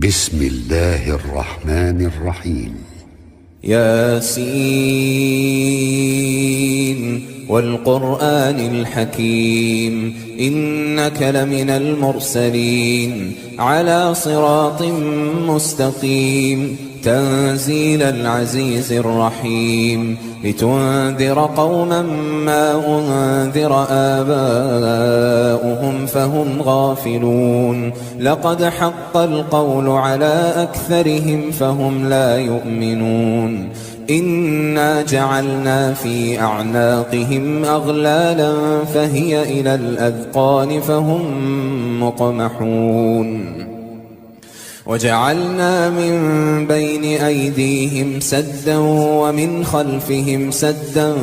بسم الله الرحمن الرحيم. ياسين والقرآن الحكيم إنك لمن المرسلين على صراط مستقيم تنزيل العزيز الرحيم لتنذر قوما ما أنذر آباؤهم فهم غافلون لقد حق القول على أكثرهم فهم لا يؤمنون إنا جعلنا في أعناقهم أغلالا فهي إلى الأذقان فهم مقمحون وجعلنا من بين أيديهم سدا ومن خلفهم سدا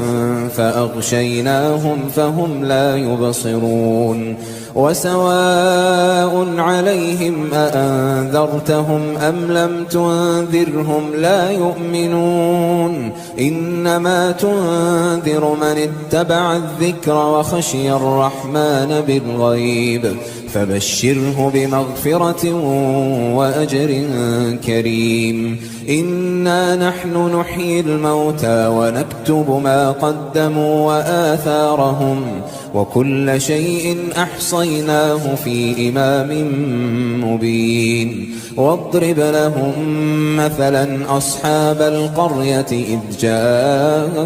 فأغشيناهم فهم لا يبصرون وسواء عليهم أأنذرتهم أم لم تنذرهم لا يؤمنون إنما تنذر من اتبع الذكر وخشي الرحمن بالغيب فبشره بمغفرة وأجر كريم إنا نحن نحيي الموتى ونكتب ما قدموا وآثارهم وكل شيء أحصيناه في إمام مبين واضرب لهم مثلا أصحاب القرية إذ جاءها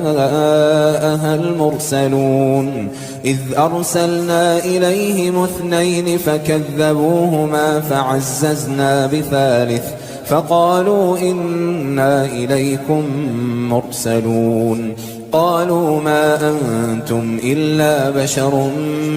المرسلون إذ أرسلنا إليهم اثنين فكذبوهما فعززنا بثالث فقالوا إنا إليكم مرسلون قالوا ما أنتم إلا بشر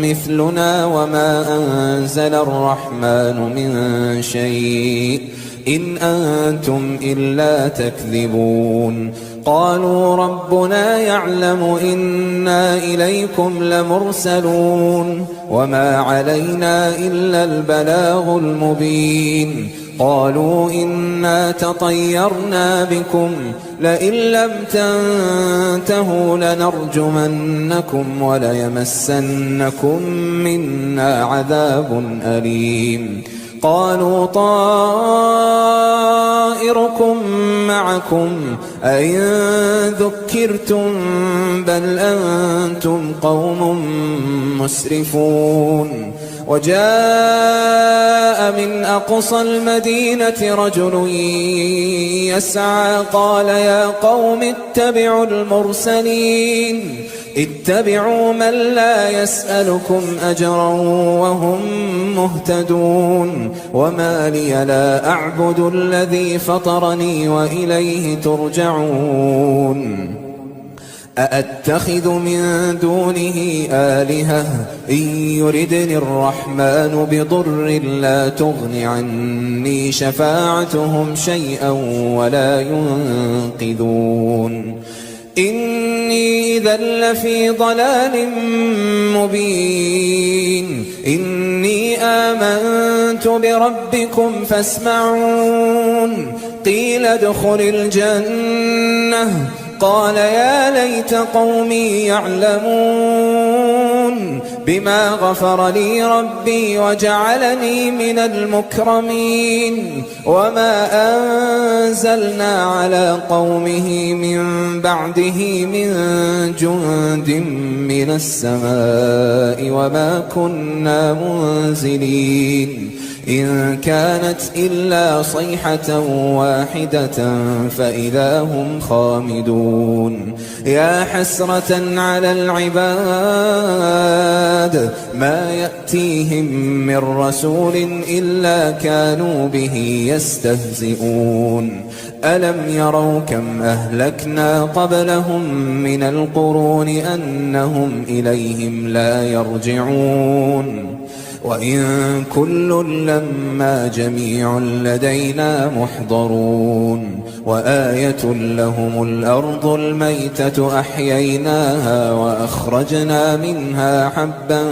مثلنا وما أنزل الرحمن من شيء إن أنتم إلا تكذبون قالوا ربنا يعلم إنا إليكم لمرسلون وما علينا إلا البلاغ المبين قالوا إنا تطيرنا بكم لئن لم تنتهوا لنرجمنكم وليمسنكم منا عذاب أليم قالوا طائركم معكم أئن ذكرتم بل أنتم قوم مسرفون وجاء من أقصى المدينة رجل يسعى قال يا قوم اتبعوا المرسلين اتبعوا من لا يسألكم أجرا وهم مهتدون وما لي لا أعبد الذي فطرني وإليه ترجعون أأتخذ من دونه آلهة إن يردني الرحمن بضر لا تغن عني شفاعتهم شيئا ولا ينقذون إني إذا لفي ضلال مبين إني آمنت بربكم فاسمعون قيل ادخل الجنة قال يا ليت قومي يعلمون بما غفر لي ربي وجعلني من المكرمين وما أنزلنا على قومه من بعده من جند من السماء وما كنا منزلين إن كانت إلا صيحة واحدة فإذا هم خامدون يا حسرة على العباد ما يأتيهم من رسول إلا كانوا به يستهزئون ألم يروا كم أهلكنا قبلهم من القرون أنهم إليهم لا يرجعون وإن كل لما جميع لدينا محضرون وآية لهم الأرض الميتة أحييناها وأخرجنا منها حبا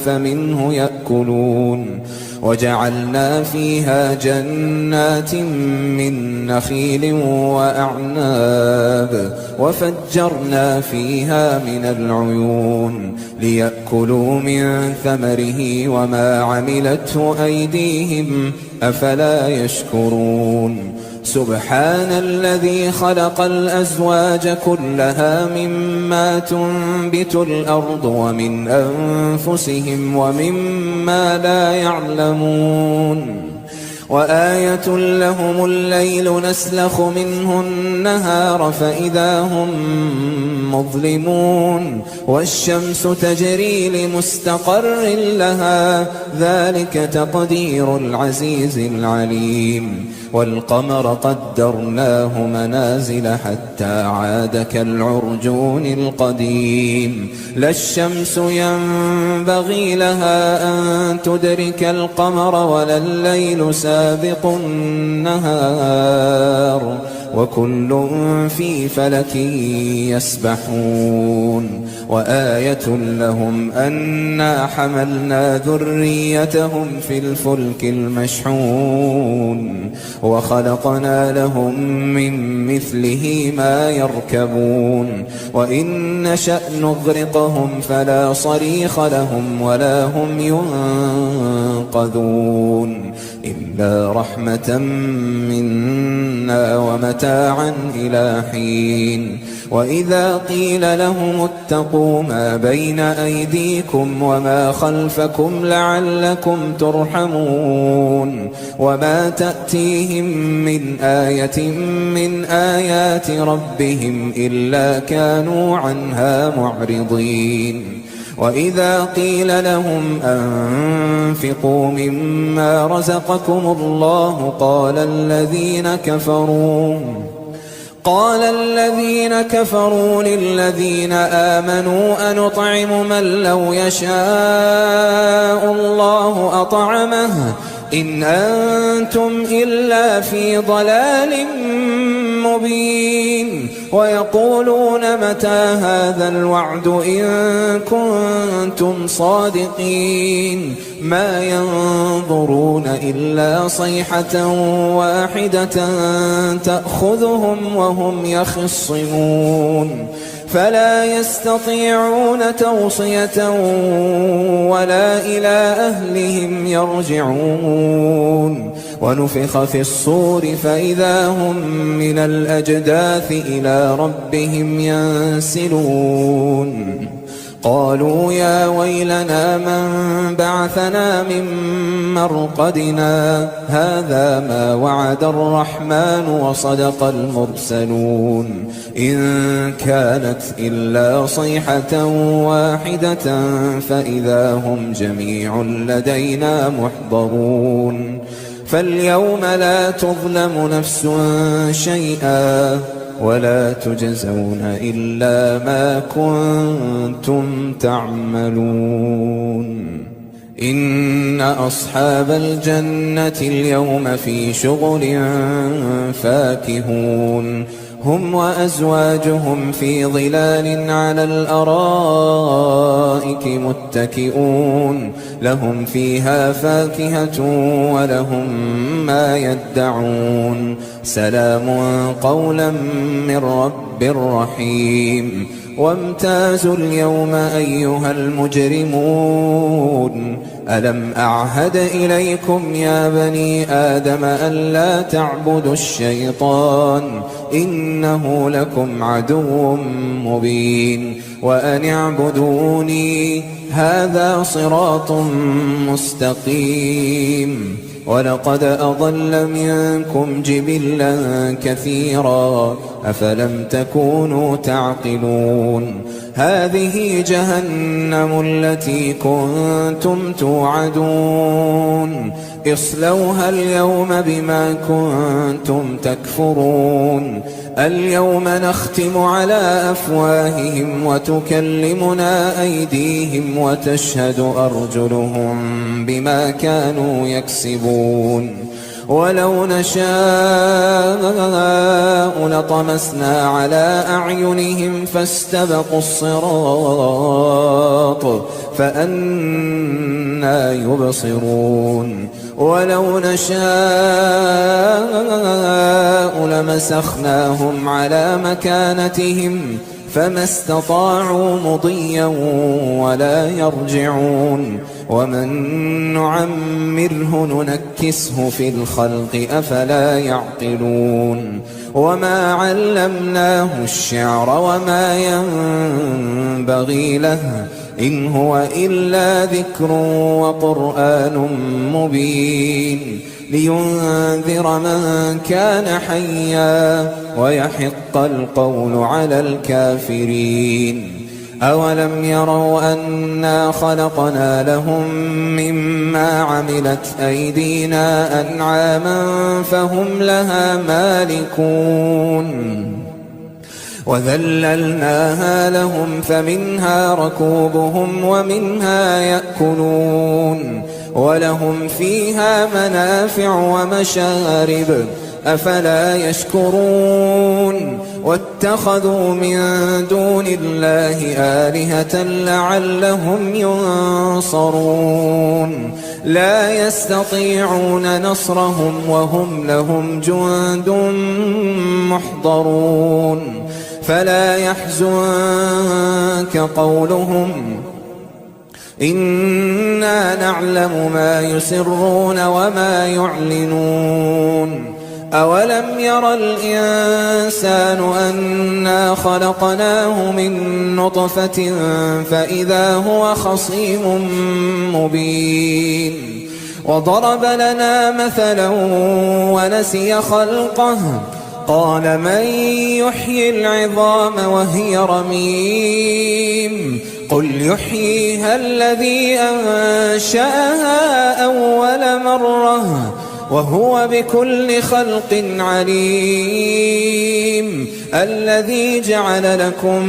فمنه يأكلون وجعلنا فيها جنات من نخيل وأعناب وفجرنا فيها من العيون ليأكلوا ليأكلوا من ثمره وما عملته أيديهم أفلا يشكرون سبحان الذي خلق الأزواج كلها مما تنبت الأرض ومن أنفسهم ومما لا يعلمون وآية لهم الليل نسلخ منه النهار فإذا هم مظلمون والشمس تجري لمستقر لها ذلك تقدير العزيز العليم والقمر قدرناه منازل حتى عاد كالعرجون القديم لا الشمس ينبغي لها أن تدرك القمر ولا الليل سابق النهار وكل في فلك يسبحون وآية لهم أنا حملنا ذريتهم في الفلك المشحون وخلقنا لهم من مثله ما يركبون وإن نشأ نغرقهم فلا صريخ لهم ولا هم ينقذون إلا رحمة منا ومتاعا إلى حين وإذا قيل لهم اتقوا ما بين أيديكم وما خلفكم لعلكم ترحمون وما تأتيهم من آية من آيات ربهم إلا كانوا عنها معرضين وإذا قيل لهم أنفقوا مما رزقكم الله قال الذين كفروا للذين آمنوا أنطعم من لو يشاء الله أطعمه إن أنتم إلا في ضلال مبين ويقولون متى هذا الوعد إن كنتم صادقين ما ينظرون إلا صيحة واحدة تأخذهم وهم يخصمون فلا يستطيعون توصية ولا إلى أهلهم يرجعون ونفخ في الصور فإذا هم من الأجداث إلى ربهم ينسلون قالوا يا ويلنا من بعثنا من مرقدنا هذا ما وعد الرحمن وصدق المرسلون إن كانت إلا صيحة واحدة فإذا هم جميع لدينا محضرون فاليوم لا تظلم نفس شيئا ولا تجزون إلا ما كنتم تعملون إن أصحاب الجنة اليوم في شغل فاكهون هم وأزواجهم في ظلال على الأرائك متكئون لهم فيها فاكهة ولهم ما يدعون سلام قولا من رب رحيم وامتازوا اليوم أيها المجرمون ألم أعهد إليكم يا بني آدم ألا تعبدوا الشيطان إنه لكم عدو مبين وأن اعبدوني هذا صراط مستقيم ولقد أضل منكم جبلا كثيرا أفلم تكونوا تعقلون هذه جهنم التي كنتم توعدون اصلوها اليوم بما كنتم تكفرون اليوم نختم على أفواههم وتكلمنا أيديهم وتشهد أرجلهم بما كانوا يكسبون ولو نشاء لطمسنا على أعينهم فاستبقوا الصراط فأنى يبصرون ولو نشاء لمسخناهم على مكانتهم فما استطاعوا مضيا ولا يرجعون ومن نعمره ننكسه في الخلق أفلا يعقلون وما علمناه الشعر وما ينبغي له إن هو إلا ذكر وقرآن مبين لينذر من كان حيا ويحق القول على الكافرين أولم يروا أنا خلقنا لهم مما عملت أيدينا أنعاما فهم لها مالكون وذللناها لهم فمنها ركوبهم ومنها يأكلون ولهم فيها منافع ومشارب أفلا يشكرون واتخذوا من دون الله آلهة لعلهم ينصرون لا يستطيعون نصرهم وهم لهم جند محضرون فلا يحزنك قولهم إنا نعلم ما يسرون وما يعلنون أولم ير الإنسان أنا خلقناه من نطفة فإذا هو خصيم مبين وضرب لنا مثلا ونسي خلقه قال من يحيي العظام وهي رميم قل يحييها الذي أنشأها أول مرة وهو بكل خلق عليم الذي جعل لكم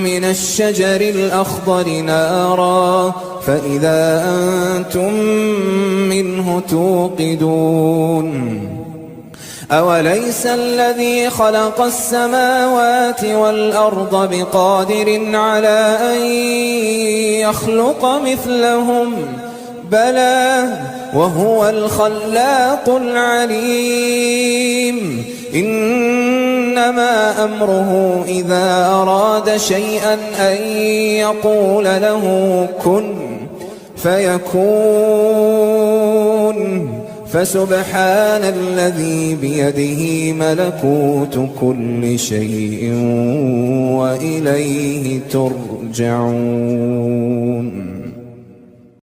من الشجر الأخضر نارا فإذا أنتم منه توقدون أوليس الذي خلق السماوات والأرض بقادر على أن يخلق مثلهم بلى وهو الخلاق العليم إنما أمره إذا أراد شيئا أن يقول له كن فيكون فسبحان الذي بيده ملكوت كل شيء وإليه ترجعون